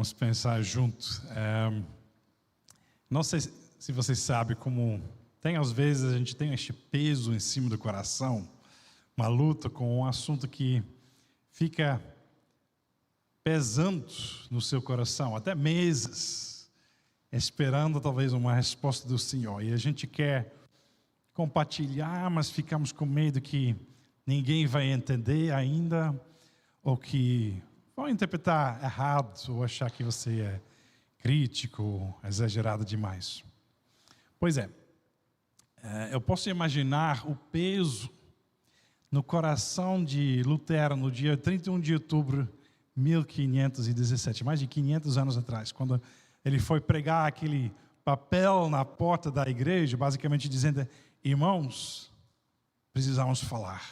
Vamos pensar junto. Não sei se você sabe como às vezes a gente tem este peso em cima do coração, uma luta com um assunto que fica pesando no seu coração, até meses, esperando talvez uma resposta do Senhor. E a gente quer compartilhar, mas ficamos com medo que ninguém vai entender ainda, ou que vão interpretar errado, ou achar que você é crítico, exagerado demais. Pois é, eu posso imaginar o peso no coração de Lutero no dia 31 de outubro de 1517, mais de 500 anos atrás, quando ele foi pregar aquele papel na porta da igreja, basicamente dizendo: irmãos, precisamos falar.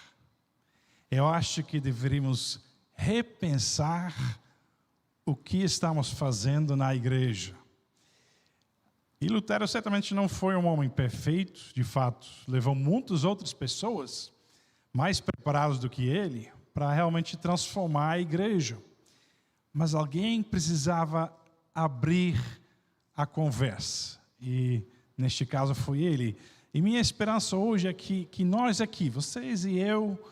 Eu acho que deveríamos repensar o que estamos fazendo na igreja. E Lutero certamente não foi um homem perfeito, de fato, levou muitas outras pessoas mais preparadas do que ele para realmente transformar a igreja. Mas alguém precisava abrir a conversa, e neste caso foi ele. E minha esperança hoje é que nós aqui, vocês e eu,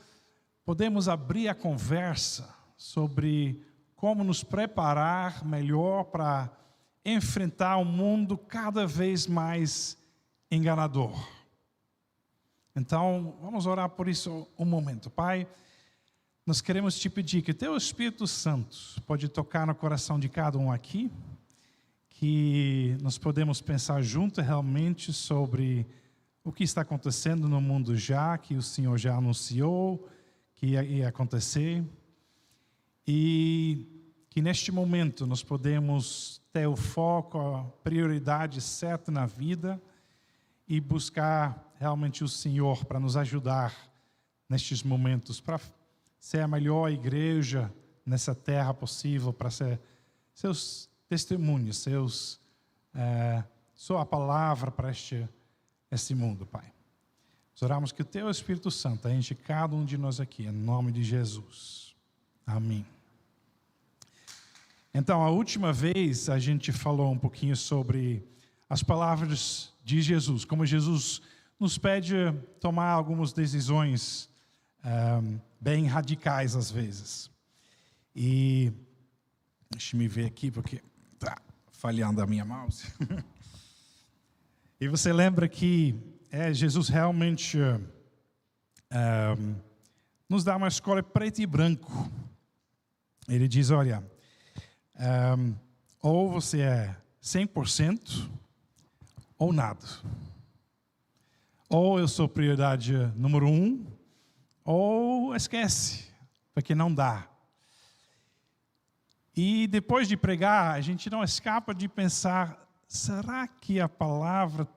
podemos abrir a conversa sobre como nos preparar melhor para enfrentar um mundo cada vez mais enganador. Então, vamos orar por isso um momento. Pai, nós queremos te pedir que Teu Espírito Santo pode tocar no coração de cada um aqui, que nós podemos pensar junto realmente sobre o que está acontecendo no mundo já, que o Senhor já anunciou que ia acontecer, e que neste momento nós podemos ter o foco, a prioridade certa na vida e buscar realmente o Senhor para nos ajudar nestes momentos, para ser a melhor igreja nessa terra possível, para ser seus testemunhos, sua palavra para este mundo, Pai. Nós oramos que o Teu Espírito Santo enche cada um de nós aqui, em nome de Jesus. Amém. Então, a última vez a gente falou um pouquinho sobre as palavras de Jesus, como Jesus nos pede tomar algumas decisões bem radicais às vezes. E deixa eu ver aqui porque está falhando a minha mouse. E você lembra que Jesus realmente nos dá uma escolha preto e branco. Ele diz: olha, ou você é 100% ou nada. Ou eu sou prioridade número 1, ou esquece, porque não dá. E depois de pregar, a gente não escapa de pensar: será que a palavra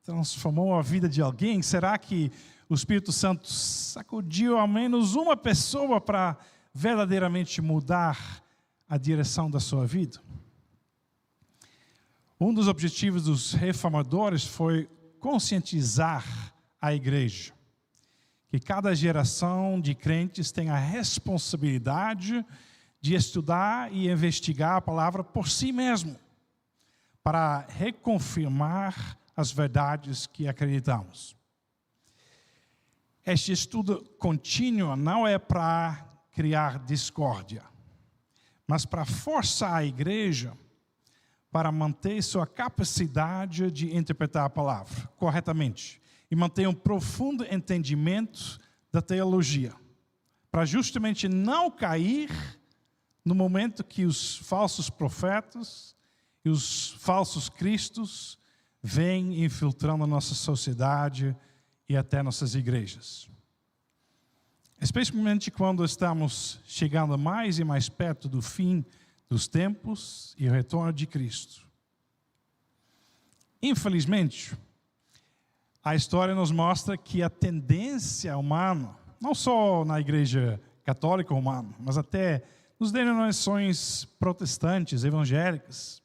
transformou a vida de alguém? Será que o Espírito Santo sacudiu ao menos uma pessoa para verdadeiramente mudar a direção da sua vida? Um dos objetivos dos reformadores foi conscientizar a igreja que cada geração de crentes tem a responsabilidade de estudar e investigar a palavra por si mesmo, para reconfirmar as verdades que acreditamos. Este estudo contínuo não é para criar discórdia, mas para forçar a igreja para manter sua capacidade de interpretar a palavra corretamente e manter um profundo entendimento da teologia, para justamente não cair no momento que os falsos profetas e os falsos cristos vêm infiltrando a nossa sociedade e até nossas igrejas. Especialmente quando estamos chegando mais e mais perto do fim dos tempos e o retorno de Cristo. Infelizmente, a história nos mostra que a tendência humana, não só na igreja católica romana, mas até nas denominações protestantes, evangélicas,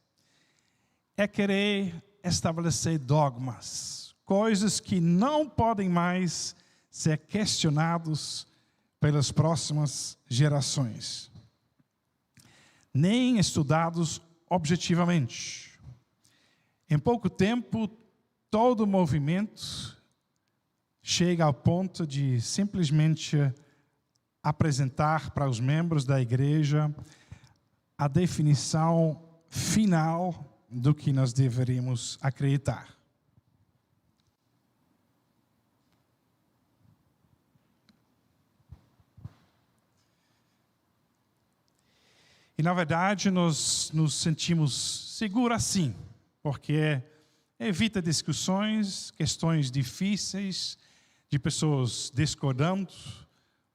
é querer estabelecer dogmas, coisas que não podem mais ser questionados pelas próximas gerações, nem estudados objetivamente. Em pouco tempo, todo o movimento chega ao ponto de simplesmente apresentar para os membros da igreja a definição final do que nós deveríamos acreditar. E, na verdade, nós nos sentimos seguros assim, porque evita discussões, questões difíceis, de pessoas discordando.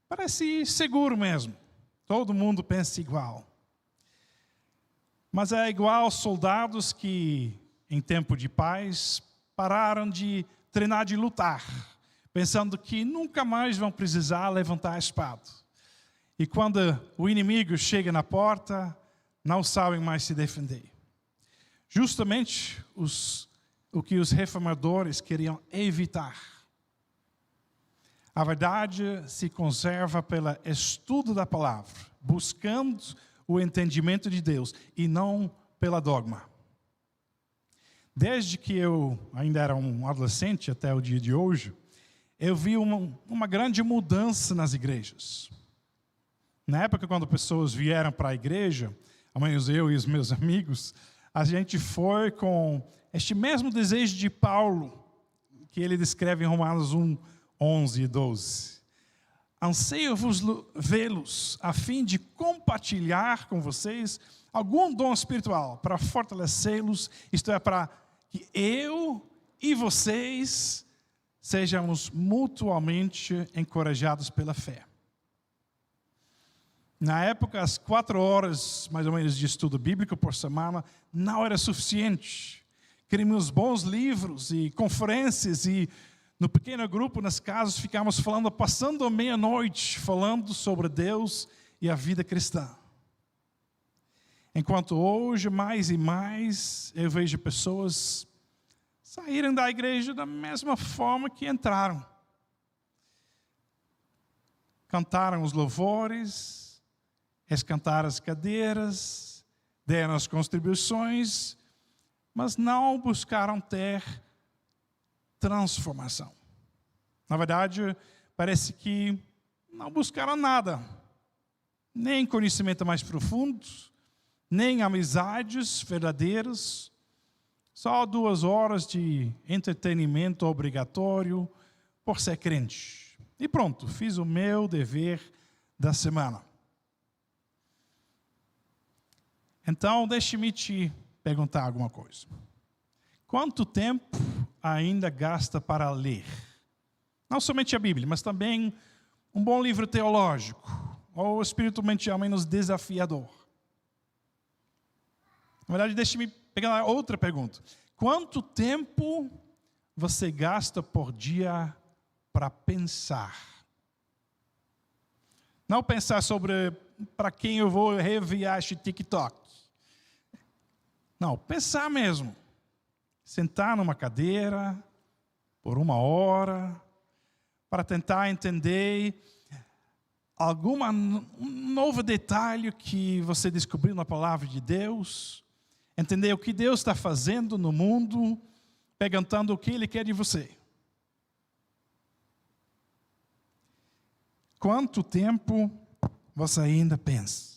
Parece seguro mesmo. Todo mundo pensa igual. Mas é igual soldados que, em tempo de paz, pararam de treinar de lutar, pensando que nunca mais vão precisar levantar a espada. E quando o inimigo chega na porta, não sabem mais se defender. Justamente o que os reformadores queriam evitar. A verdade se conserva pelo estudo da palavra, buscando o entendimento de Deus e não pela dogma. Desde que eu ainda era um adolescente até o dia de hoje, eu vi uma grande mudança nas igrejas. Na época, quando pessoas vieram para a igreja, ao menos eu e os meus amigos, a gente foi com este mesmo desejo de Paulo, que ele descreve em Romanos 1, 11 e 12. Anseio-vos vê-los, a fim de compartilhar com vocês algum dom espiritual, para fortalecê-los, isto é, para que eu e vocês sejamos mutuamente encorajados pela fé. Na época, as 4 horas, mais ou menos, de estudo bíblico por semana não era suficiente. Queríamos bons livros e conferências e no pequeno grupo, nas casas, ficávamos falando, passando a meia-noite, falando sobre Deus e a vida cristã. Enquanto hoje, mais e mais, eu vejo pessoas saírem da igreja da mesma forma que entraram. Cantaram os louvores, escantaram as cadeiras, deram as contribuições, mas não buscaram ter transformação. Na verdade, parece que não buscaram nada, nem conhecimento mais profundo, nem amizades verdadeiras, só 2 horas de entretenimento obrigatório por ser crente. E pronto, fiz o meu dever da semana. Então, deixe-me te perguntar alguma coisa. Quanto tempo ainda gasta para ler? Não somente a Bíblia, mas também um bom livro teológico, ou espiritualmente ao menos desafiador. Na verdade, deixe-me pegar outra pergunta. Quanto tempo você gasta por dia para pensar? Não pensar sobre para quem eu vou reviar este TikTok. Não, pensar mesmo. Sentar numa cadeira por 1 hora para tentar entender um novo detalhe que você descobriu na palavra de Deus, entender o que Deus está fazendo no mundo, perguntando o que Ele quer de você. Quanto tempo você ainda pensa?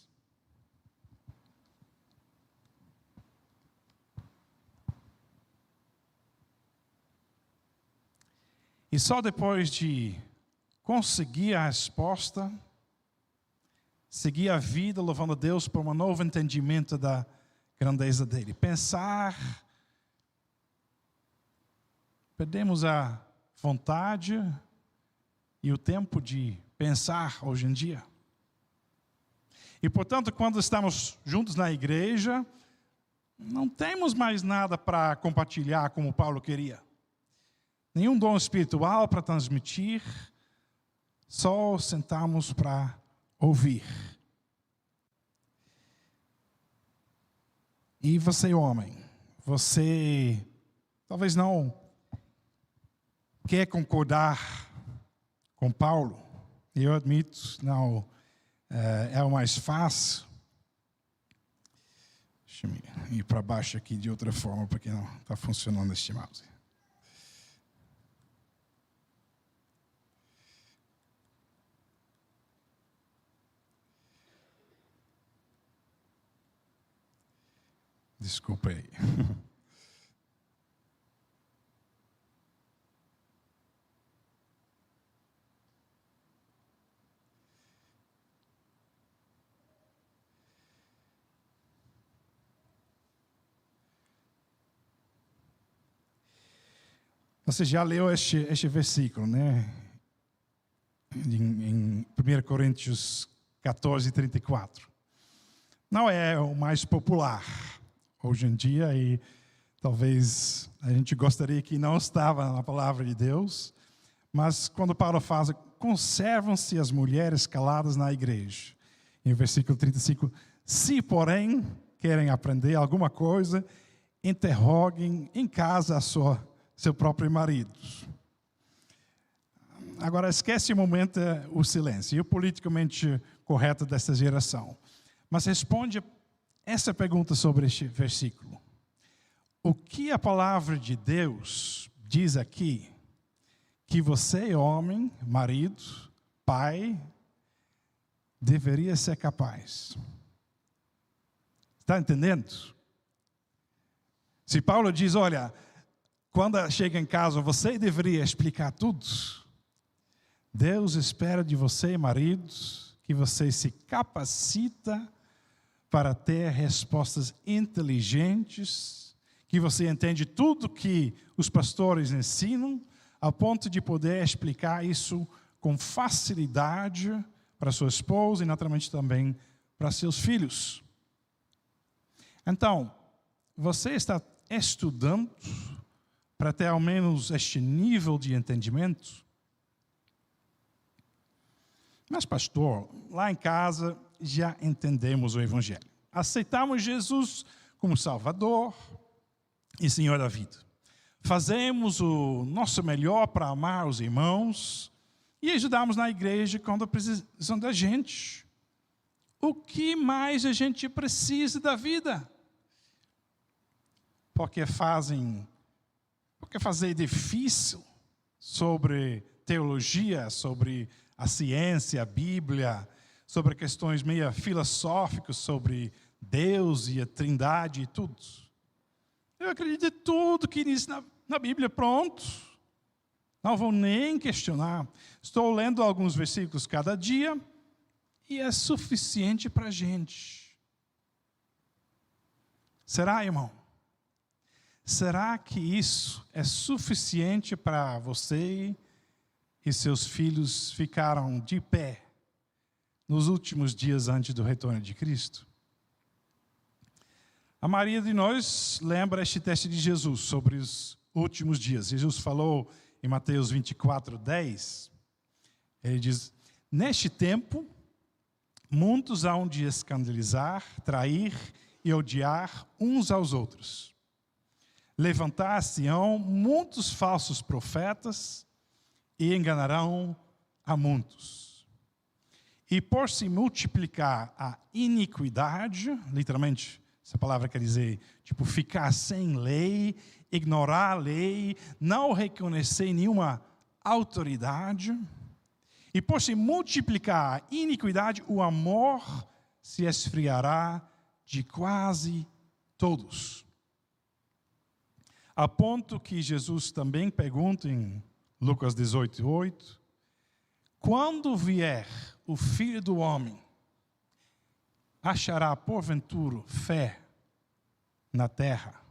E só depois de conseguir a resposta, seguir a vida louvando a Deus por um novo entendimento da grandeza dele. Pensar, perdemos a vontade e o tempo de pensar hoje em dia. E, portanto, quando estamos juntos na igreja, não temos mais nada para compartilhar como Paulo queria. Nenhum dom espiritual para transmitir, só sentamos para ouvir. E você, homem, você talvez não quer concordar com Paulo, e eu admito, não é o mais fácil. Deixa eu ir para baixo aqui de outra forma, porque não está funcionando este mouse. Desculpa aí. Você já leu este versículo, né? Em 1 Coríntios 14, 34. Não é o mais popular hoje em dia e talvez a gente gostaria que não estava na palavra de Deus, mas quando Paulo fala, conservam-se as mulheres caladas na igreja. Em versículo 35, se porém querem aprender alguma coisa, interroguem em casa seu próprio marido. Agora, esquece um momento o silêncio, e o politicamente correto desta geração. Mas responde essa pergunta sobre este versículo. O que a palavra de Deus diz aqui? Que você, homem, marido, pai, deveria ser capaz. Está entendendo? Se Paulo diz, olha, quando chega em casa, você deveria explicar tudo. Deus espera de você, marido, que você se capacita para ter respostas inteligentes, que você entende tudo que os pastores ensinam, ao ponto de poder explicar isso com facilidade para sua esposa e naturalmente também para seus filhos. Então, você está estudando para ter ao menos este nível de entendimento? Mas, pastor, lá em casa já entendemos o Evangelho. Aceitamos Jesus como Salvador e Senhor da vida. Fazemos o nosso melhor para amar os irmãos e ajudamos na igreja quando precisam da gente. O que mais a gente precisa da vida? Porque fazer difícil sobre teologia, sobre a ciência, a Bíblia, sobre questões meio filosóficas, sobre Deus e a Trindade e tudo. Eu acredito em tudo que diz na Bíblia, pronto. Não vou nem questionar. Estou lendo alguns versículos cada dia e é suficiente para a gente. Será, irmão? Será que isso é suficiente para você e seus filhos ficaram de pé nos últimos dias antes do retorno de Cristo? A maioria de nós lembra este texto de Jesus sobre os últimos dias. Jesus falou em Mateus 24, 10. Ele diz, neste tempo, muitos hão de escandalizar, trair e odiar uns aos outros. Levantar-se-ão muitos falsos profetas e enganarão a muitos. E por se multiplicar a iniquidade, literalmente, essa palavra quer dizer, tipo, ficar sem lei, ignorar a lei, não reconhecer nenhuma autoridade. E por se multiplicar a iniquidade, o amor se esfriará de quase todos. A ponto que Jesus também pergunta em Lucas 18, 8, quando vier o Filho do Homem, achará porventura fé na terra?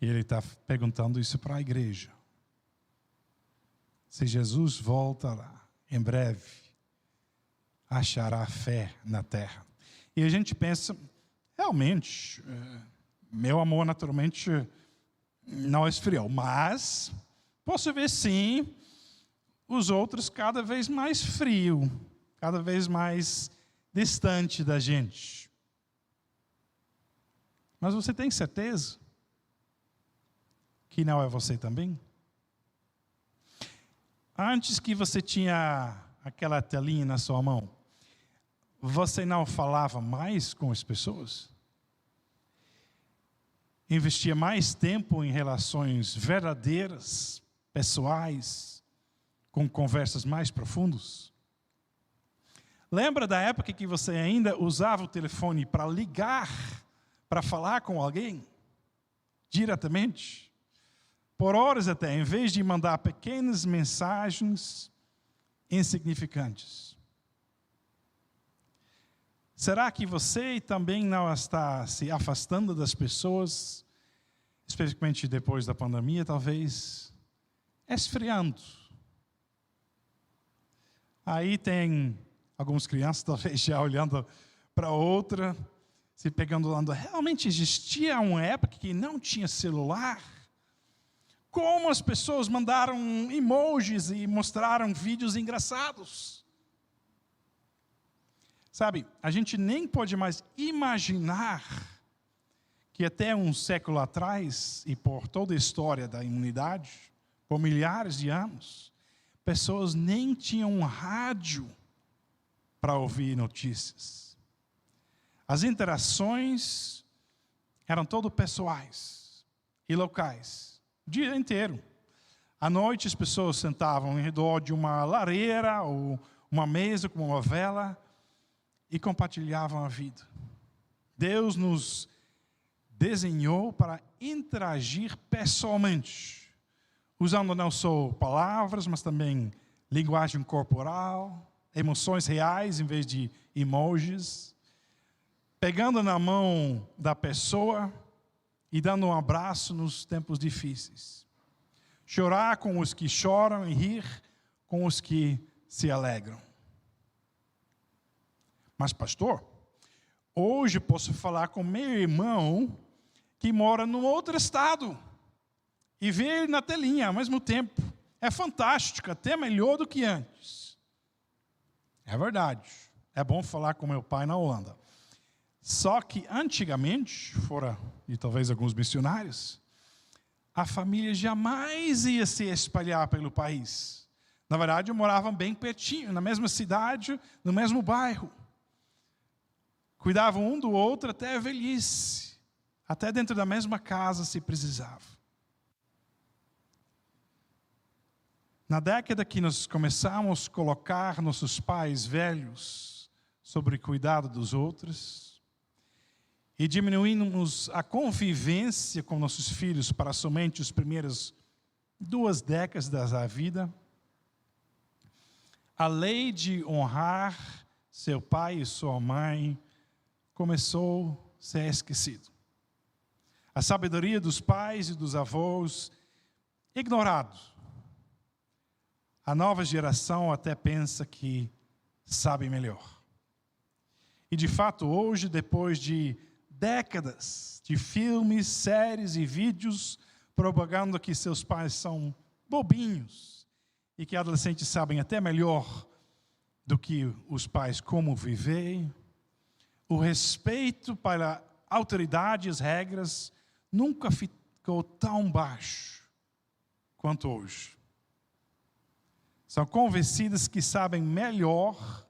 E ele está perguntando isso para a igreja. Se Jesus volta lá, em breve, achará fé na terra? E a gente pensa, realmente, meu amor naturalmente não esfriou, mas posso ver sim os outros cada vez mais frio, cada vez mais distante da gente. Mas você tem certeza que não é você também? Antes que você tinha aquela telinha na sua mão, você não falava mais com as pessoas? Investia mais tempo em relações verdadeiras, pessoais, com conversas mais profundas? Lembra da época que você ainda usava o telefone para ligar, para falar com alguém? Diretamente? Por horas até, em vez de mandar pequenas mensagens insignificantes. Será que você também não está se afastando das pessoas, especialmente depois da pandemia, talvez, esfriando? Aí tem algumas crianças, talvez, já olhando para outra, se pegando lá, realmente existia uma época que não tinha celular? Como as pessoas mandaram emojis e mostraram vídeos engraçados? Sabe, a gente nem pode mais imaginar que até um século atrás, e por toda a história da humanidade, por milhares de anos, pessoas nem tinham um rádio para ouvir notícias. As interações eram todas pessoais e locais, o dia inteiro. À noite as pessoas sentavam em redor de uma lareira ou uma mesa com uma vela e compartilhavam a vida. Deus nos desenhou para interagir pessoalmente, usando não só palavras, mas também linguagem corporal, emoções reais em vez de emojis, pegando na mão da pessoa e dando um abraço nos tempos difíceis. Chorar com os que choram e rir com os que se alegram. Mas, pastor, hoje posso falar com meu irmão que mora num outro estado e ver ele na telinha ao mesmo tempo. É fantástico, até melhor do que antes. É verdade. É bom falar com meu pai na Holanda. Só que antigamente, fora de talvez alguns missionários, a família jamais ia se espalhar pelo país. Na verdade, moravam bem pertinho, na mesma cidade, no mesmo bairro. Cuidavam um do outro até a velhice, até dentro da mesma casa se precisava. Na década que nós começamos a colocar nossos pais velhos sobre o cuidado dos outros e diminuímos a convivência com nossos filhos para somente as primeiras 2 décadas da vida, a lei de honrar seu pai e sua mãe começou a ser esquecido. A sabedoria dos pais e dos avós ignorado. A nova geração até pensa que sabe melhor. E de fato hoje, depois de décadas de filmes, séries e vídeos propagando que seus pais são bobinhos e que adolescentes sabem até melhor do que os pais como viver, o respeito para a autoridade e as regras nunca ficou tão baixo quanto hoje. São convencidos que sabem melhor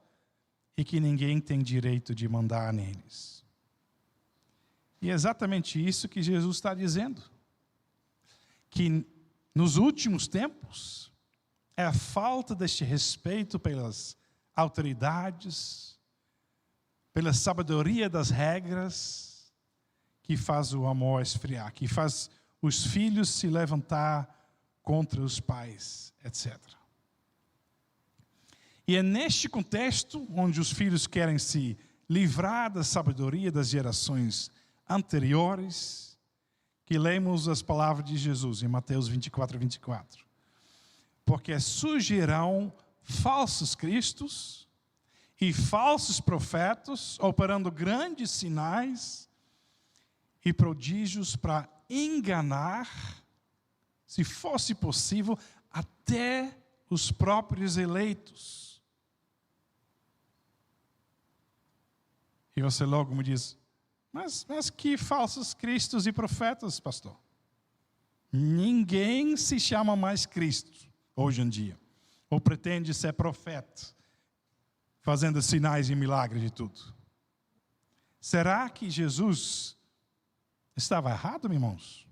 e que ninguém tem direito de mandar neles. E é exatamente isso que Jesus está dizendo. Que nos últimos tempos, é a falta deste respeito pelas autoridades, pela sabedoria das regras, que faz o amor esfriar, que faz os filhos se levantar contra os pais, etc. E é neste contexto, onde os filhos querem se livrar da sabedoria das gerações anteriores, que lemos as palavras de Jesus em Mateus 24, 24. Porque surgirão falsos cristos e falsos profetas, operando grandes sinais e prodígios para enganar, se fosse possível, até os próprios eleitos. E você logo me diz, mas que falsos cristos e profetas, pastor? Ninguém se chama mais Cristo hoje em dia, ou pretende ser profeta. fazendo sinais e milagres e tudo. Será que Jesus estava errado, meus irmãos?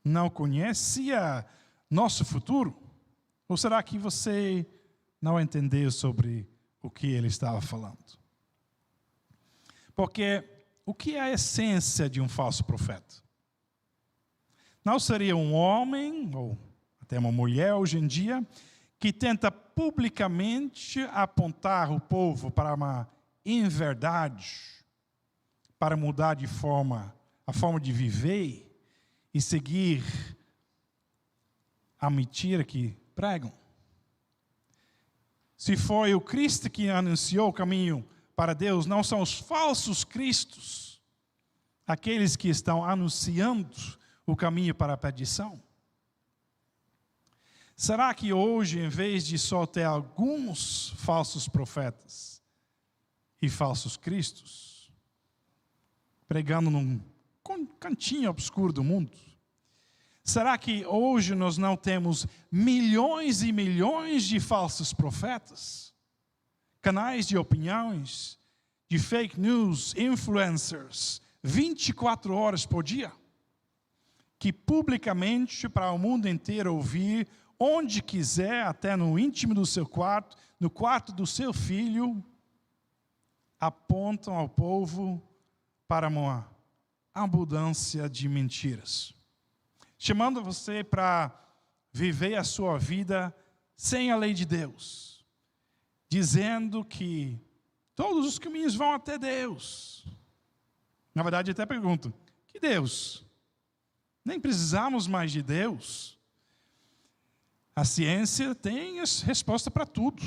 Não conhecia nosso futuro? Ou será que você não entendeu sobre o que ele estava falando? Porque o que é a essência de um falso profeta? Não seria um homem, ou até uma mulher hoje em dia, que tenta publicamente apontar o povo para uma inverdade, para mudar a forma de viver e seguir a mentira que pregam? Se foi o Cristo que anunciou o caminho para Deus, não são os falsos cristos, aqueles que estão anunciando o caminho para a perdição? Será que hoje, em vez de só ter alguns falsos profetas e falsos cristos, pregando num cantinho obscuro do mundo, será que hoje nós não temos milhões e milhões de falsos profetas? Canais de opiniões, de fake news, influencers, 24 horas por dia, que publicamente para o mundo inteiro ouvir, onde quiser, até no íntimo do seu quarto, no quarto do seu filho, apontam ao povo para uma abundância de mentiras, chamando você para viver a sua vida sem a lei de Deus, dizendo que todos os caminhos vão até Deus. Na verdade, até pergunto: que Deus? Nem precisamos mais de Deus. A ciência tem resposta para tudo.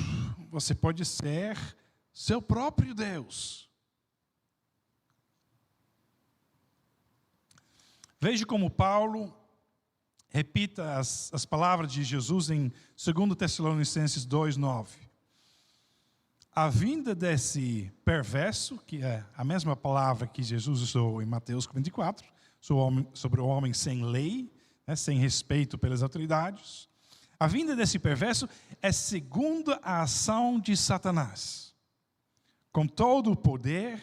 Você pode ser seu próprio Deus. Veja como Paulo repita as palavras de Jesus em 2 Tessalonicenses 2:9. A vinda desse perverso, que é a mesma palavra que Jesus usou em Mateus 24, sobre o homem sem lei, né, sem respeito pelas autoridades. A vinda desse perverso é segundo a ação de Satanás, com todo o poder,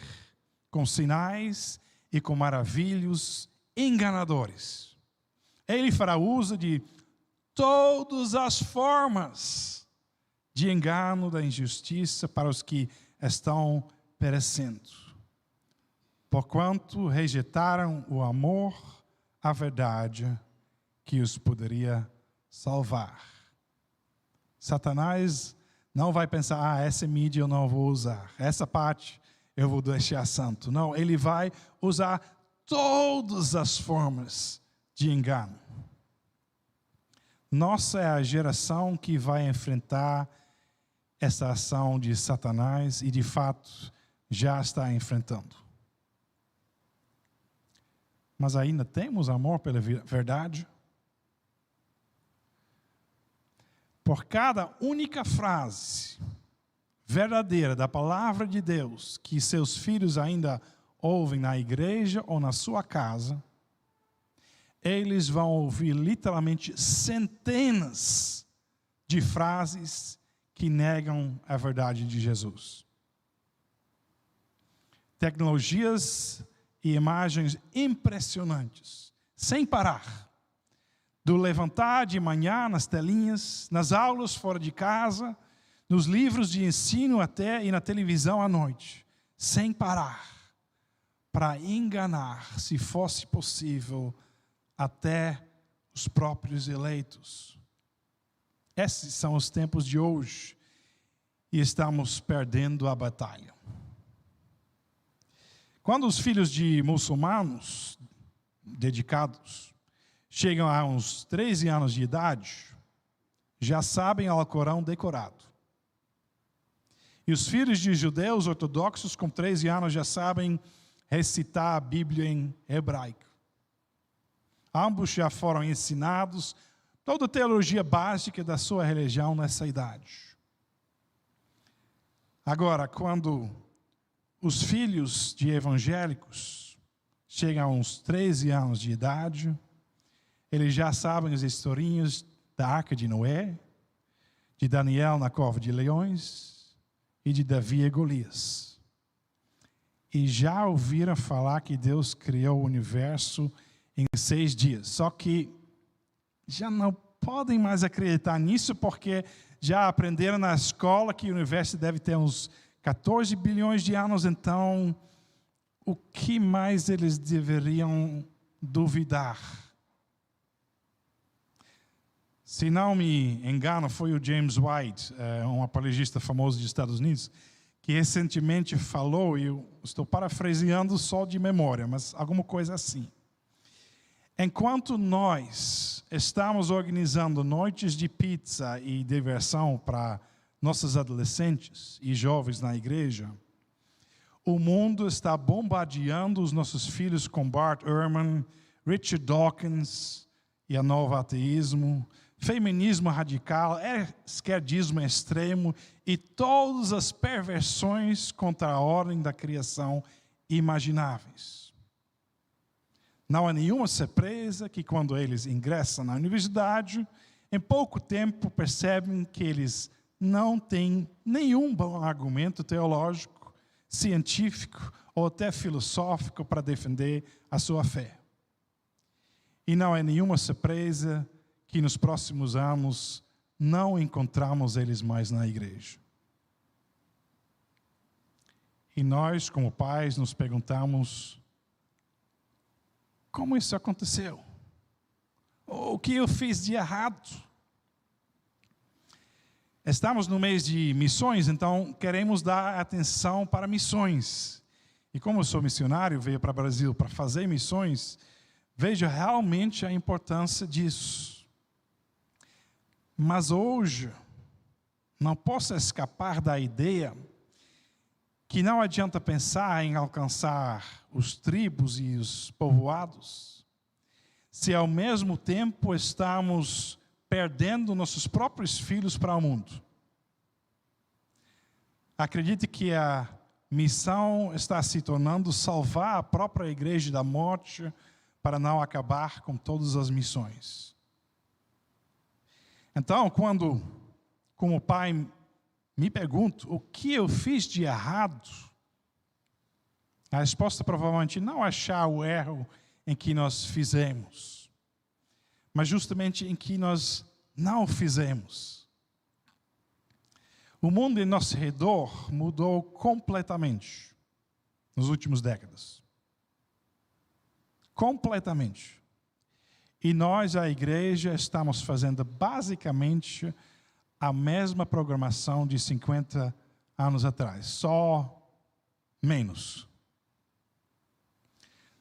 com sinais e com maravilhos enganadores. Ele fará uso de todas as formas de engano da injustiça para os que estão perecendo, porquanto rejeitaram o amor à verdade que os poderia salvar. Satanás não vai pensar: essa mídia eu não vou usar, essa parte eu vou deixar santo. Não, ele vai usar todas as formas de engano. Nossa é a geração que vai enfrentar essa ação de Satanás e, de fato, já está enfrentando. Mas ainda temos amor pela verdade? Por cada única frase verdadeira da palavra de Deus que seus filhos ainda ouvem na igreja ou na sua casa, eles vão ouvir literalmente centenas de frases que negam a verdade de Jesus. Tecnologias e imagens impressionantes, sem parar. Do levantar de manhã nas telinhas, nas aulas fora de casa, nos livros de ensino até e na televisão à noite, sem parar, para enganar, se fosse possível, até os próprios eleitos. Esses são os tempos de hoje e estamos perdendo a batalha. Quando os filhos de muçulmanos dedicados chegam a uns 13 anos de idade, já sabem o Alcorão decorado. E os filhos de judeus ortodoxos com 13 anos já sabem recitar a Bíblia em hebraico. Ambos já foram ensinados toda a teologia básica da sua religião nessa idade. Agora, quando os filhos de evangélicos chegam a uns 13 anos de idade, eles já sabem as historinhas da Arca de Noé, de Daniel na cova de leões e de Davi e Golias. E já ouviram falar que Deus criou o universo em 6 dias. Só que já não podem mais acreditar nisso, porque já aprenderam na escola que o universo deve ter uns 14 bilhões de anos. Então, o que mais eles deveriam duvidar? Se não me engano, foi o James White, um apologista famoso dos Estados Unidos, que recentemente falou, e eu estou parafraseando só de memória, mas alguma coisa assim. Enquanto nós estamos organizando noites de pizza e diversão para nossos adolescentes e jovens na igreja, o mundo está bombardeando os nossos filhos com Bart Ehrman, Richard Dawkins e a nova ateísmo, feminismo radical, esquerdismo extremo e todas as perversões contra a ordem da criação imagináveis. Não há nenhuma surpresa que quando eles ingressam na universidade, em pouco tempo percebem que eles não têm nenhum bom argumento teológico, científico ou até filosófico para defender a sua fé. E não é nenhuma surpresa que nos próximos anos não encontramos eles mais na igreja. E nós, como pais, nos perguntamos: como isso aconteceu? O que eu fiz de errado? Estamos no mês de missões, então queremos dar atenção para missões. E como eu sou missionário, veio para o Brasil para fazer missões, vejo realmente a importância disso. Mas hoje, não posso escapar da ideia que não adianta pensar em alcançar os tribos e os povoados, se ao mesmo tempo estamos perdendo nossos próprios filhos para o mundo. Acredite que a missão está se tornando salvar a própria igreja da morte para não acabar com todas as missões. Então, quando, como pai, me pergunto o que eu fiz de errado, a resposta provavelmente não é achar o erro em que nós fizemos, mas justamente em que nós não fizemos. O mundo em nosso redor mudou completamente nas últimas décadas. Completamente. E nós, a igreja, estamos fazendo basicamente a mesma programação de 50 anos atrás, só menos.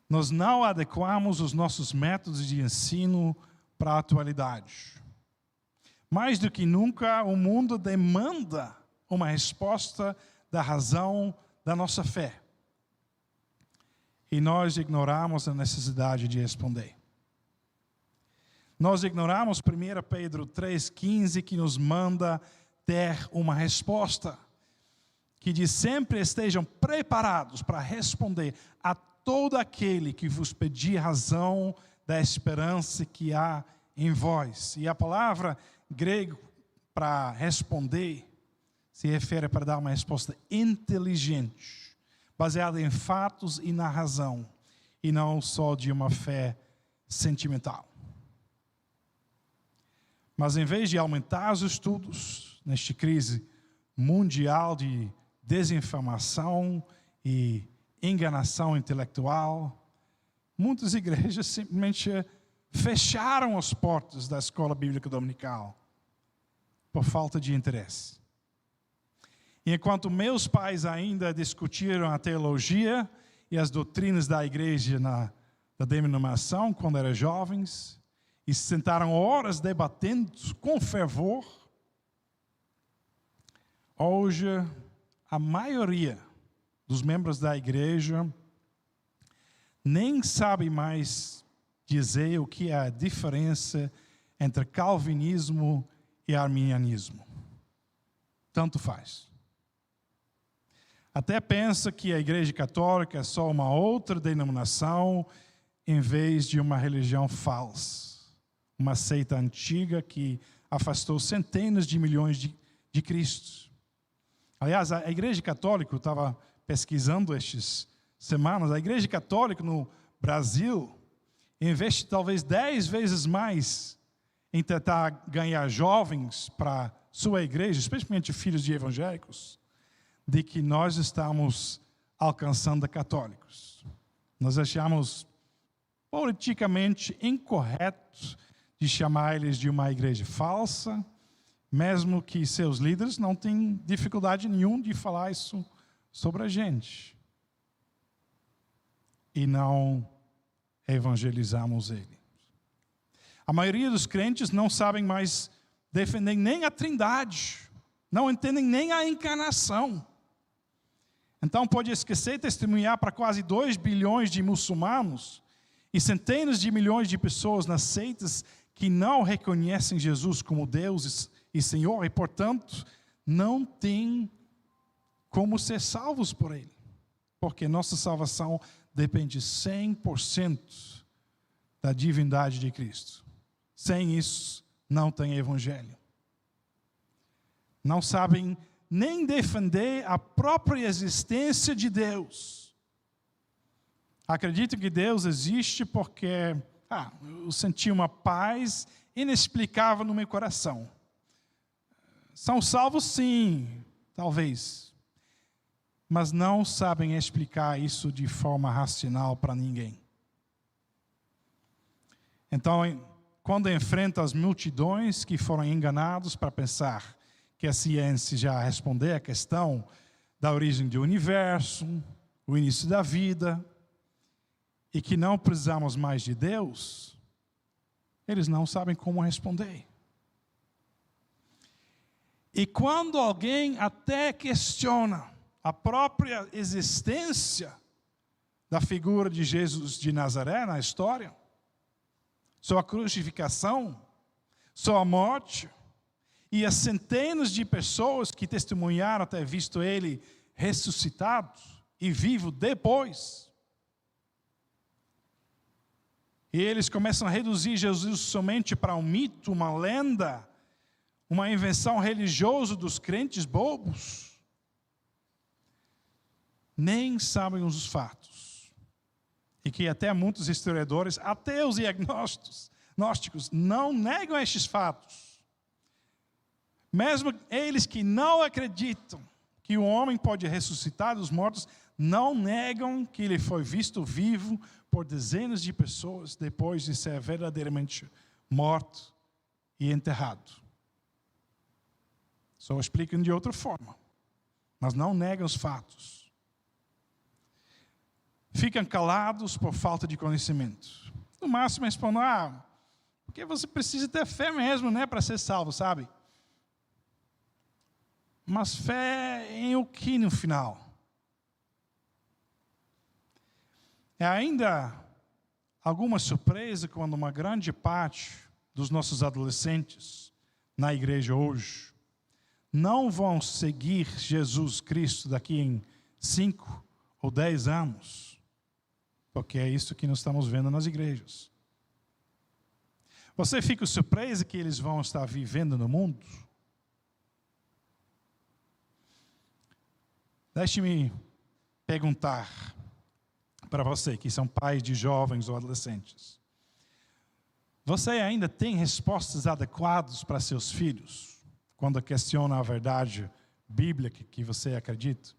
Nós não adequamos os nossos métodos de ensino para a atualidade. Mais do que nunca, o mundo demanda uma resposta da razão da nossa fé. E nós ignoramos a necessidade de responder. Nós ignoramos 1 Pedro 3,15, que nos manda ter uma resposta, que diz: sempre estejam preparados para responder a todo aquele que vos pedir razão da esperança que há em vós. E a palavra grega para responder se refere para dar uma resposta inteligente, baseada em fatos e na razão, e não só de uma fé sentimental. Mas em vez de aumentar os estudos nesta crise mundial de desinformação e enganação intelectual, muitas igrejas simplesmente fecharam as portas da escola bíblica dominical por falta de interesse. E enquanto meus pais ainda discutiram a teologia e as doutrinas da igreja da denominação quando eram jovens, e se sentaram horas debatendo com fervor, hoje a maioria dos membros da igreja nem sabe mais dizer o que é a diferença entre calvinismo e arminianismo. Tanto faz. Até pensa que a igreja católica é só uma outra denominação em vez de uma religião falsa. Uma seita antiga que afastou centenas de milhões de cristãos. Aliás, a Igreja Católica, eu estava pesquisando estas semanas, a Igreja Católica no Brasil investe talvez 10 vezes mais em tentar ganhar jovens para sua igreja, especialmente filhos de evangélicos, de que nós estamos alcançando católicos. Nós achamos politicamente incorreto de chamar eles de uma igreja falsa, mesmo que seus líderes não tenham dificuldade nenhuma de falar isso sobre a gente. E não evangelizamos ele. A maioria dos crentes não sabem mais defender nem a Trindade, não entendem nem a encarnação. Então pode esquecer e testemunhar para quase 2 bilhões de muçulmanos e centenas de milhões de pessoas nas seitas que não reconhecem Jesus como Deus e Senhor e, portanto, não têm como ser salvos por Ele. Porque nossa salvação depende 100% da divindade de Cristo. Sem isso, não tem evangelho. Não sabem nem defender a própria existência de Deus. Acreditam que Deus existe porque eu senti uma paz inexplicável no meu coração. São salvos sim, talvez, mas não sabem explicar isso de forma racional para ninguém. Então, quando enfrenta as multidões que foram enganados para pensar que a ciência já responder à questão da origem do universo, o início da vida, e que não precisamos mais de Deus, eles não sabem como responder. E quando alguém até questiona a própria existência da figura de Jesus de Nazaré na história, sua crucificação, sua morte, e as centenas de pessoas que testemunharam ter visto ele ressuscitado e vivo depois. E eles começam a reduzir Jesus somente para um mito, uma lenda, uma invenção religiosa dos crentes bobos. Nem sabem os fatos. E que até muitos historiadores, ateus e agnósticos, não negam estes fatos. Mesmo eles que não acreditam que o homem pode ressuscitar dos mortos, não negam que ele foi visto vivo por dezenas de pessoas depois de ser verdadeiramente morto e enterrado. Só explicam de outra forma, mas não negam os fatos. Ficam calados por falta de conhecimento. No máximo respondem, porque você precisa ter fé mesmo, né, para ser salvo, sabe? Mas fé em o que no final? É ainda alguma surpresa quando uma grande parte dos nossos adolescentes na igreja hoje não vão seguir Jesus Cristo daqui em 5 ou 10 anos, porque é isso que nós estamos vendo nas igrejas. Você fica surpreso que eles vão estar vivendo no mundo? Deixe-me perguntar para você, que são pais de jovens ou adolescentes. Você ainda tem respostas adequadas para seus filhos, quando questiona a verdade bíblica que você acredita?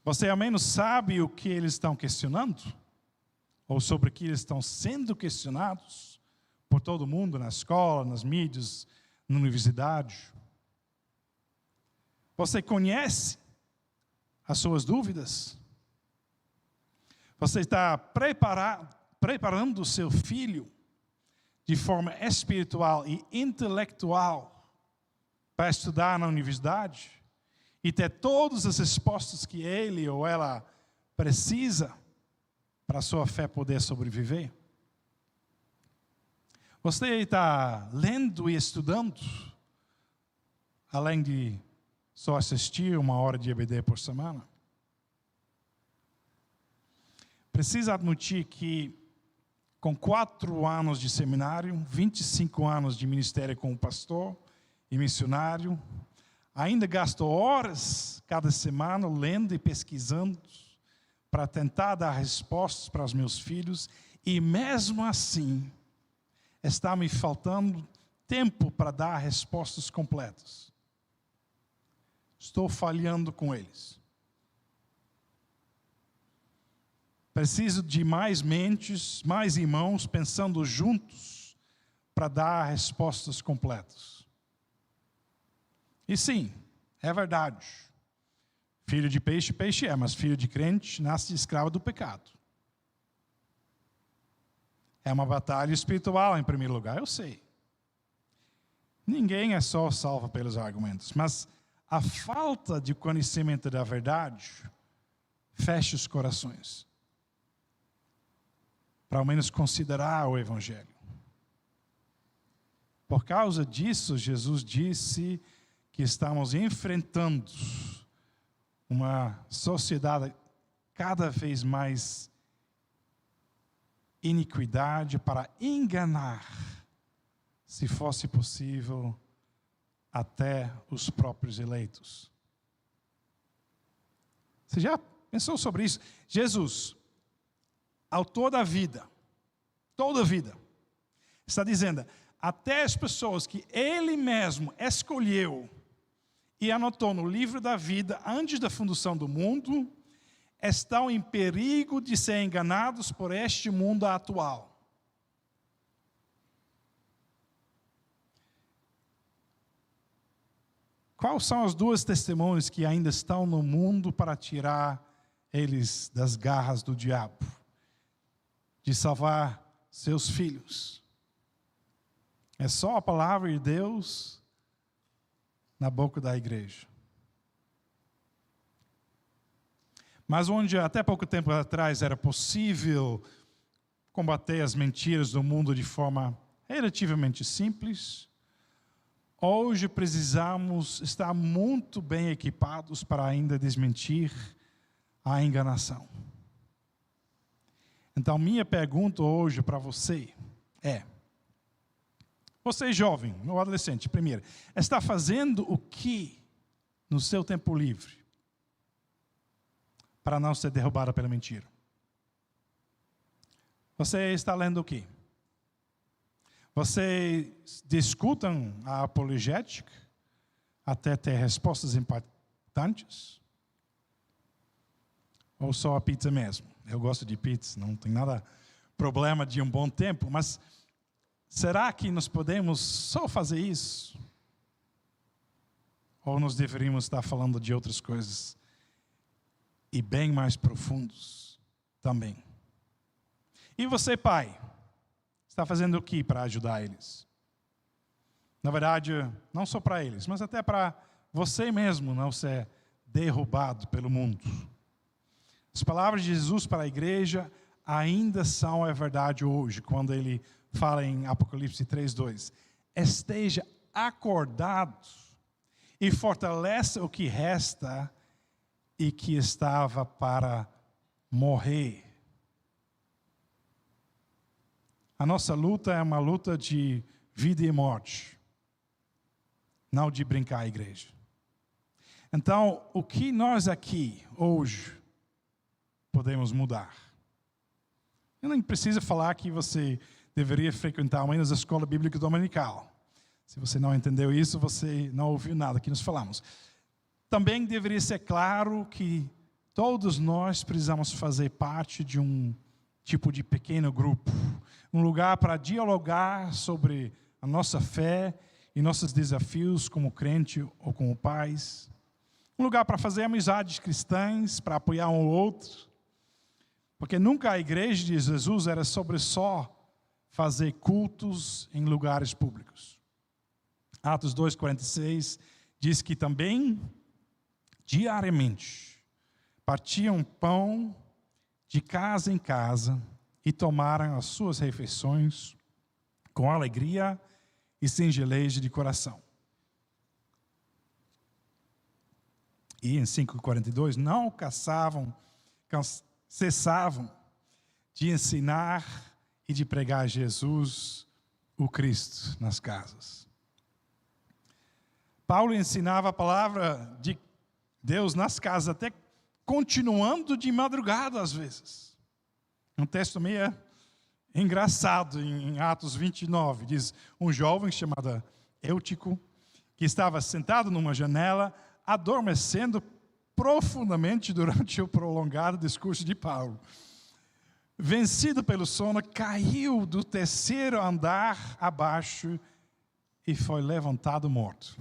Você ao menos sabe o que eles estão questionando? Ou sobre o que eles estão sendo questionados por todo mundo, na escola, nas mídias, na universidade? Você conhece as suas dúvidas? Você está preparando o seu filho de forma espiritual e intelectual para estudar na universidade e ter todas as respostas que ele ou ela precisa para a sua fé poder sobreviver? Você está lendo e estudando, além de só assistir 1 hora de EBD por semana? Precisa admitir que, com 4 anos de seminário, 25 anos de ministério como pastor e missionário, Ainda gasto horas cada semana lendo e pesquisando para tentar dar respostas para os meus filhos, e mesmo assim está me faltando tempo para dar respostas completas. Estou falhando com eles. Preciso de mais mentes, mais irmãos pensando juntos para dar respostas completas. E sim, é verdade. Filho de peixe, peixe é, mas filho de crente nasce escravo do pecado. É uma batalha espiritual em primeiro lugar, eu sei. Ninguém é só salvo pelos argumentos, mas a falta de conhecimento da verdade fecha os corações, para ao menos considerar o Evangelho. Por causa disso, Jesus disse que estamos enfrentando uma sociedade cada vez mais iniquidade para enganar, se fosse possível, até os próprios eleitos. Você já pensou sobre isso? Jesus, autor da vida, toda a vida, está dizendo, até as pessoas que Ele mesmo escolheu e anotou no livro da vida antes da fundação do mundo, estão em perigo de ser enganados por este mundo atual. Quais são as duas testemunhas que ainda estão no mundo para tirar eles das garras do diabo, de salvar seus filhos? É só a palavra de Deus na boca da igreja. Mas onde até pouco tempo atrás era possível combater as mentiras do mundo de forma relativamente simples, hoje precisamos estar muito bem equipados para ainda desmentir a enganação. Então, minha pergunta hoje para você é: você jovem, ou adolescente, primeiro, está fazendo o que no seu tempo livre para não ser derrubado pela mentira? Você está lendo o quê? Vocês discutem a apologética até ter respostas impactantes? Ou só a pizza mesmo? Eu gosto de pizza, não tem nada problema de um bom tempo, mas será que nós podemos só fazer isso? Ou nós deveríamos estar falando de outras coisas e bem mais profundos também? E você, pai, está fazendo o que para ajudar eles? Na verdade, não só para eles, mas até para você mesmo não ser derrubado pelo mundo. As palavras de Jesus para a igreja ainda são a verdade hoje, quando ele fala em Apocalipse 3:2. Esteja acordado e fortaleça o que resta e que estava para morrer. A nossa luta é uma luta de vida e morte, não de brincar a igreja. Então, o que nós aqui, hoje, podemos mudar? Eu nem preciso falar que você deveria frequentar ao menos a escola bíblica dominical. Se você não entendeu isso, você não ouviu nada que nós falamos. Também deveria ser claro que todos nós precisamos fazer parte de um tipo de pequeno grupo, um lugar para dialogar sobre a nossa fé e nossos desafios como crente ou como pais, um lugar para fazer amizades cristãs, para apoiar um ao outro, porque nunca a igreja de Jesus era sobre só fazer cultos em lugares públicos. Atos 2:46 diz que também diariamente partiam pão de casa em casa e tomaram as suas refeições com alegria e singeleza de coração. E em 5:42 não cessavam de ensinar e de pregar Jesus, o Cristo, nas casas. Paulo ensinava a palavra de Deus nas casas, até continuando de madrugada às vezes. Um texto meio engraçado em Atos 29, diz: um jovem chamado Eutico, que estava sentado numa janela, adormecendo profundamente durante o prolongado discurso de Paulo. Vencido pelo sono, caiu do terceiro andar abaixo e foi levantado morto.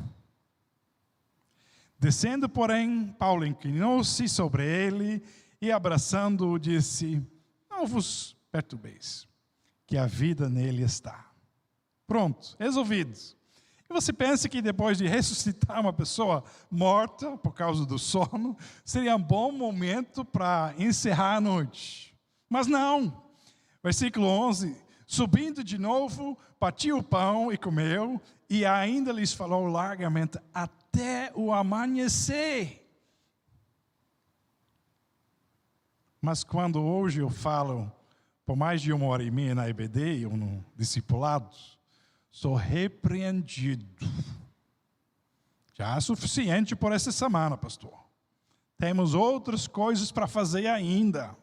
Descendo, porém, Paulo inclinou-se sobre ele e, abraçando-o, disse: não vos perturbeis, que a vida nele está. Pronto, resolvido. E você pensa que depois de ressuscitar uma pessoa morta por causa do sono, seria um bom momento para encerrar a noite. Mas não. Versículo 11. Subindo de novo, partiu o pão e comeu, e ainda lhes falou largamente até o amanhecer. Mas quando hoje eu falo por mais de 1h30 na EBD ou no discipulado, sou repreendido. Já é suficiente por essa semana, pastor. Temos outras coisas para fazer ainda.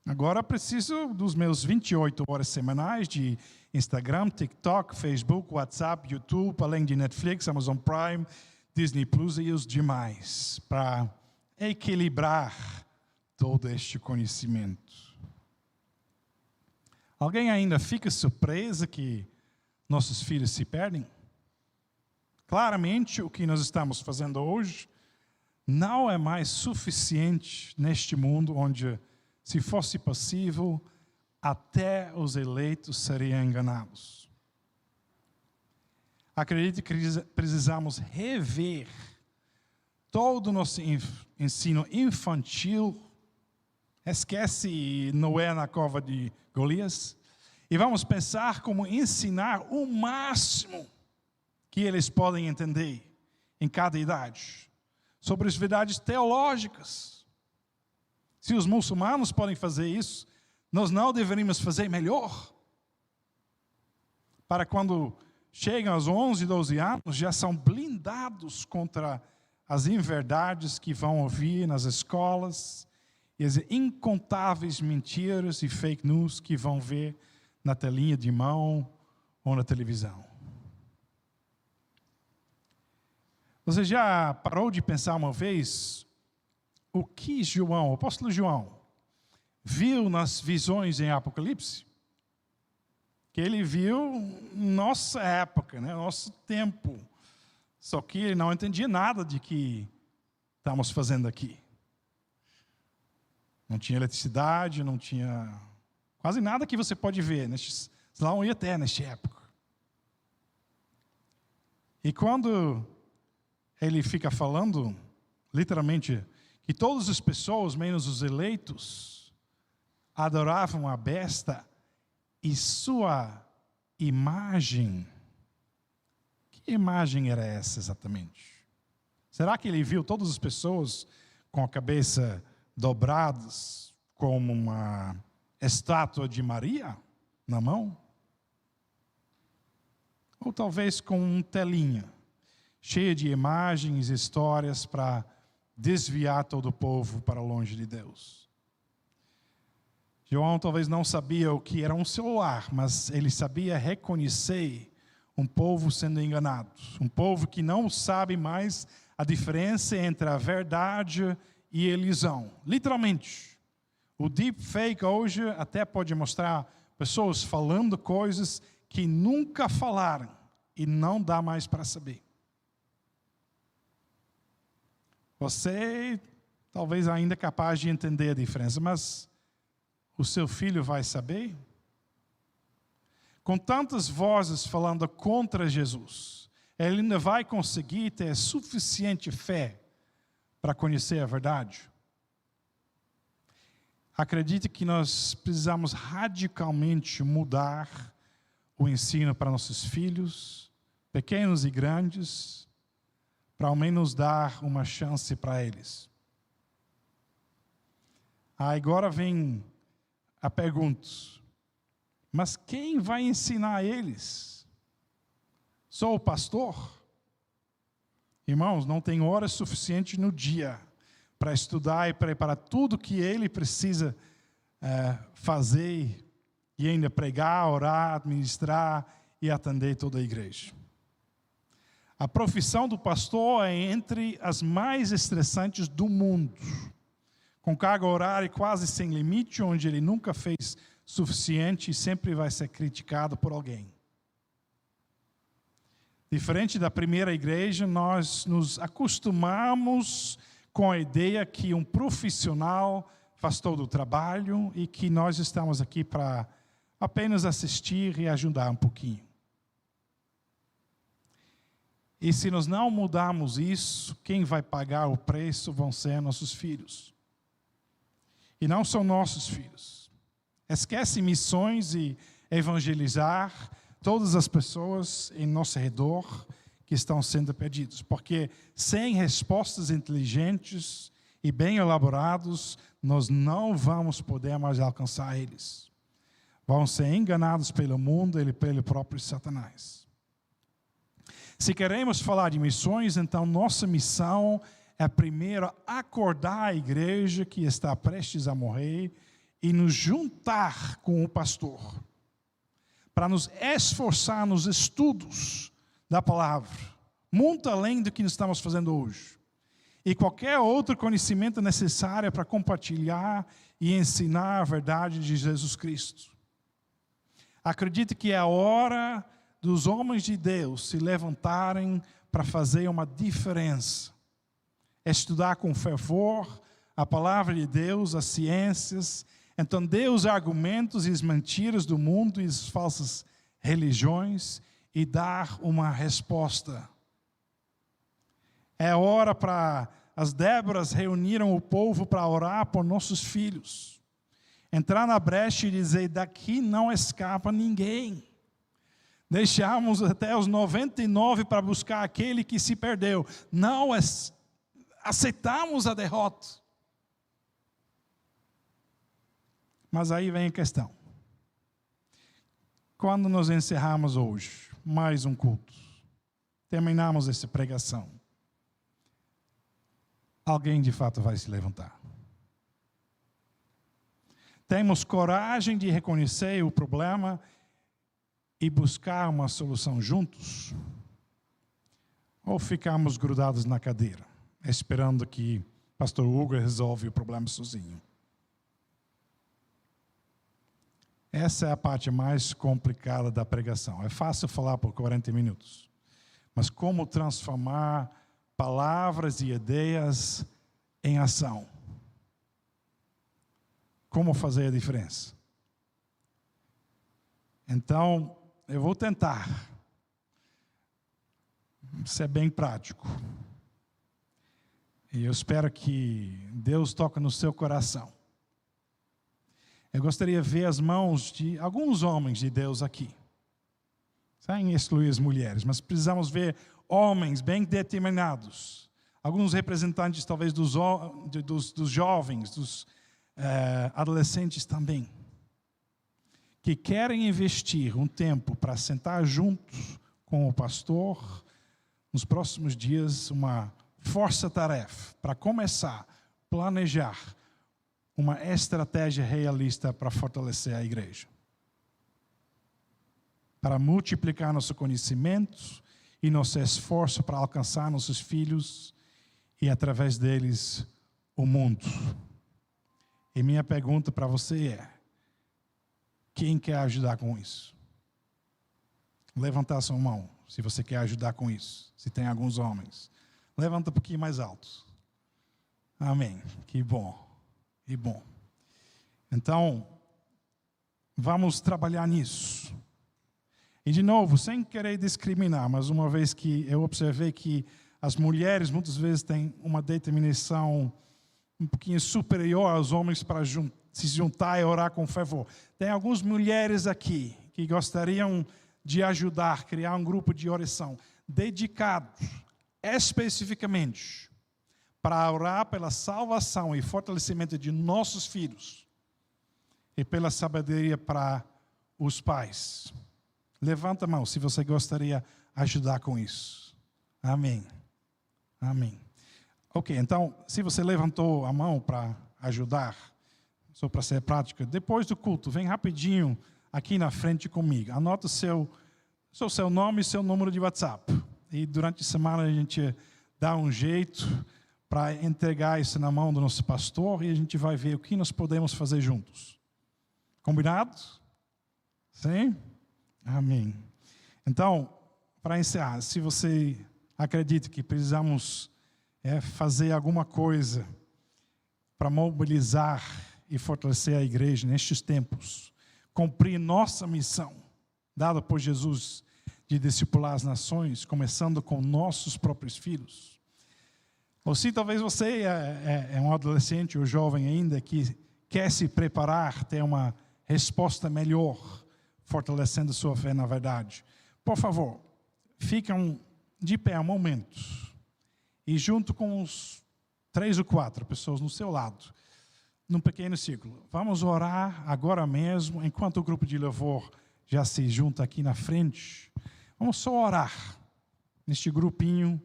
Agora preciso dos meus 28 horas semanais de Instagram, TikTok, Facebook, WhatsApp, YouTube, além de Netflix, Amazon Prime, Disney Plus e os demais, para equilibrar todo este conhecimento. Alguém ainda fica surpreso que nossos filhos se perdem? Claramente, o que nós estamos fazendo hoje não é mais suficiente neste mundo onde, se fosse possível, até os eleitos seriam enganados. Acredito que precisamos rever todo o nosso ensino infantil. Esquece Noé na cova de Golias. E vamos pensar como ensinar o máximo que eles podem entender em cada idade, sobre as verdades teológicas. Se os muçulmanos podem fazer isso, nós não deveríamos fazer melhor? Para quando chegam aos 11, 12 anos, já são blindados contra as inverdades que vão ouvir nas escolas, e as incontáveis mentiras e fake news que vão ver na telinha de mão ou na televisão. Você já parou de pensar uma vez o que João, o apóstolo João, viu nas visões em Apocalipse? Que ele viu nossa época, nosso tempo. Só que ele não entendia nada de que estamos fazendo aqui. Não tinha eletricidade, não tinha quase nada que você pode ver. Não ia até nesta época. E quando ele fica falando, literalmente, que todas as pessoas, menos os eleitos, adoravam a besta e sua imagem. Que imagem era essa exatamente? Será que ele viu todas as pessoas com a cabeça dobradas como uma estátua de Maria na mão? Ou talvez com uma telinha cheia de imagens e histórias para desviar todo o povo para longe de Deus? João talvez não sabia o que era um celular, mas ele sabia reconhecer um povo sendo enganado, um povo que não sabe mais a diferença entre a verdade e a ilusão. Literalmente, o deepfake hoje até pode mostrar pessoas falando coisas que nunca falaram e não dá mais para saber. Você talvez ainda é capaz de entender a diferença, mas o seu filho vai saber? Com tantas vozes falando contra Jesus, ele ainda vai conseguir ter suficiente fé para conhecer a verdade? Acredite que nós precisamos radicalmente mudar o ensino para nossos filhos, pequenos e grandes, para ao menos dar uma chance para eles. Agora vem a pergunta: mas quem vai ensinar eles? Só o pastor? Irmãos, não tem hora suficiente no dia para estudar e preparar tudo que ele precisa fazer e ainda pregar, orar, administrar e atender toda a igreja. A profissão do pastor é entre as mais estressantes do mundo, com carga horária quase sem limite, onde ele nunca fez suficiente e sempre vai ser criticado por alguém. Diferente da primeira igreja, nós nos acostumamos com a ideia que um profissional faz todo o trabalho e que nós estamos aqui para apenas assistir e ajudar um pouquinho. E se nós não mudarmos isso, quem vai pagar o preço vão ser nossos filhos. E não são nossos filhos. Esquece missões e evangelizar todas as pessoas em nosso redor que estão sendo perdidas. Porque sem respostas inteligentes e bem elaboradas, nós não vamos poder mais alcançar eles. Vão ser enganados pelo mundo e pelo próprio Satanás. Se queremos falar de missões, então nossa missão é primeiro acordar a igreja que está prestes a morrer e nos juntar com o pastor, para nos esforçar nos estudos da palavra, muito além do que estamos fazendo hoje. E qualquer outro conhecimento necessário para compartilhar e ensinar a verdade de Jesus Cristo. Acredito que é a hora dos homens de Deus se levantarem para fazer uma diferença. Estudar com fervor a palavra de Deus, as ciências, entender os argumentos e as mentiras do mundo e as falsas religiões e dar uma resposta. É hora para as Déboras reuniram o povo para orar por nossos filhos. Entrar na brecha e dizer, daqui não escapa ninguém. Deixamos até os 99 para buscar aquele que se perdeu. Não aceitamos a derrota. Mas aí vem a questão. Quando nós encerramos hoje mais um culto, terminamos essa pregação, alguém de fato vai se levantar. Temos coragem de reconhecer o problema e buscar uma solução juntos? Ou ficamos grudados na cadeira, esperando que pastor Hugo resolve o problema sozinho? Essa é a parte mais complicada da pregação. É fácil falar por 40 minutos. Mas como transformar palavras e ideias em ação? Como fazer a diferença? Então, eu vou tentar ser bem prático. E eu espero que Deus toque no seu coração. Eu gostaria de ver as mãos de alguns homens de Deus aqui. Sem excluir as mulheres, mas precisamos ver homens bem determinados. Alguns representantes, talvez, dos jovens, dos adolescentes também. Que querem investir um tempo para sentar juntos com o pastor, nos próximos dias, uma força-tarefa para começar a planejar uma estratégia realista para fortalecer a igreja. Para multiplicar nosso conhecimento e nosso esforço para alcançar nossos filhos e, através deles, o mundo. E minha pergunta para você é, quem quer ajudar com isso? Levanta a sua mão, se você quer ajudar com isso. Se tem alguns homens. Levanta um pouquinho mais alto. Amém. Que bom. Que bom. Então, vamos trabalhar nisso. E de novo, sem querer discriminar, mas uma vez que eu observei que as mulheres muitas vezes têm uma determinação um pouquinho superior aos homens para se juntar e orar com fervor. Tem algumas mulheres aqui que gostariam de ajudar, criar um grupo de oração dedicado especificamente para orar pela salvação e fortalecimento de nossos filhos e pela sabedoria para os pais. Levanta a mão se você gostaria de ajudar com isso. Amém. Amém. Ok, então, se você levantou a mão para ajudar, só para ser prática, depois do culto, vem rapidinho aqui na frente comigo. Anota seu nome e seu número de WhatsApp. E durante a semana a gente dá um jeito para entregar isso na mão do nosso pastor e a gente vai ver o que nós podemos fazer juntos. Combinado? Sim? Amém. Então, para encerrar, se você acredita que precisamos fazer alguma coisa para mobilizar e fortalecer a igreja nestes tempos, cumprir nossa missão dada por Jesus de discipular as nações, começando com nossos próprios filhos. Ou se talvez você é um adolescente ou jovem ainda que quer se preparar, ter uma resposta melhor, fortalecendo sua fé na verdade. Por favor, fiquem de pé um momento e junto com os 3 ou 4 pessoas no seu lado, num pequeno círculo. Vamos orar agora mesmo, enquanto o grupo de louvor já se junta aqui na frente. Vamos só orar neste grupinho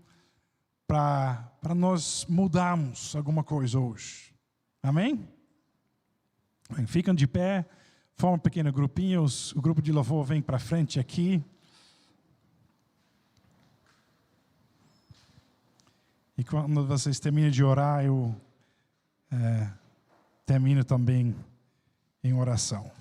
para nós mudarmos alguma coisa hoje. Amém? Ficam de pé, forma um pequeno grupinho, o grupo de louvor vem para frente aqui. E quando vocês terminam de orar, eu termino também em oração.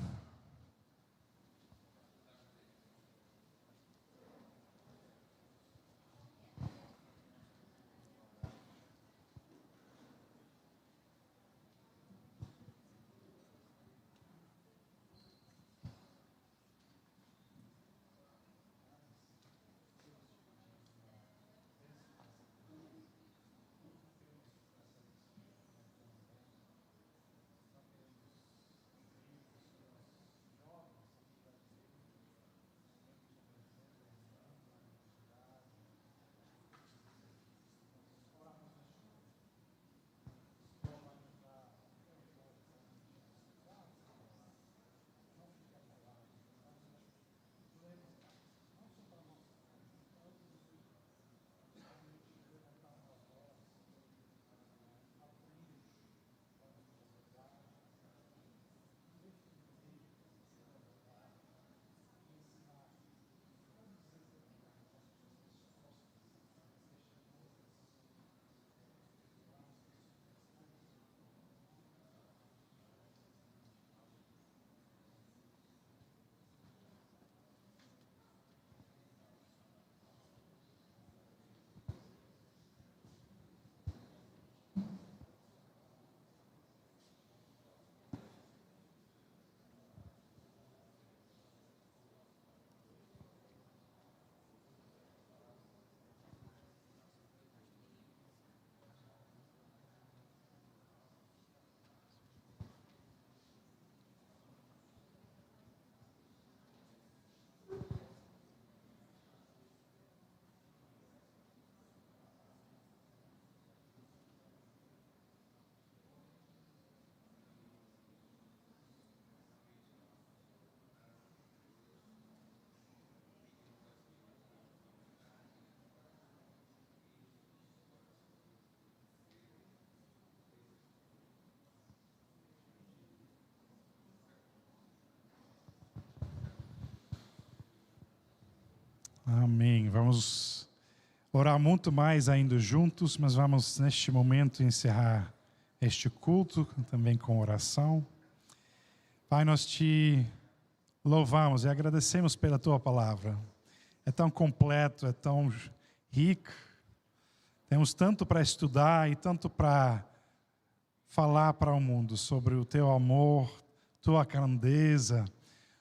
Amém. Vamos orar muito mais ainda juntos, mas vamos neste momento encerrar este culto também com oração. Pai, nós te louvamos e agradecemos pela tua palavra. É tão completo, é tão rico. Temos tanto para estudar e tanto para falar para o mundo sobre o teu amor, tua grandeza,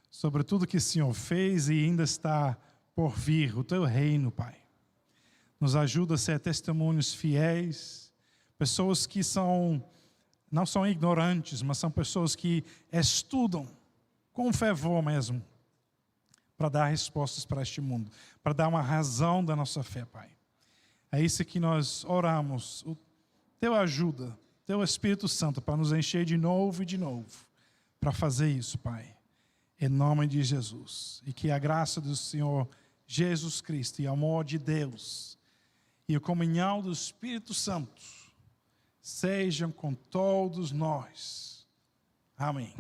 sobre tudo que o Senhor fez e ainda está por vir, o teu reino, Pai. Nos ajuda a ser testemunhos fiéis, pessoas que não são ignorantes, mas são pessoas que estudam com fervor mesmo, para dar respostas para este mundo, para dar uma razão da nossa fé, Pai. É isso que nós oramos, o teu ajuda, teu Espírito Santo, para nos encher de novo e de novo, para fazer isso, Pai. Em nome de Jesus. E que a graça do Senhor Jesus Cristo e o amor de Deus e a comunhão do Espírito Santo sejam com todos nós. Amém.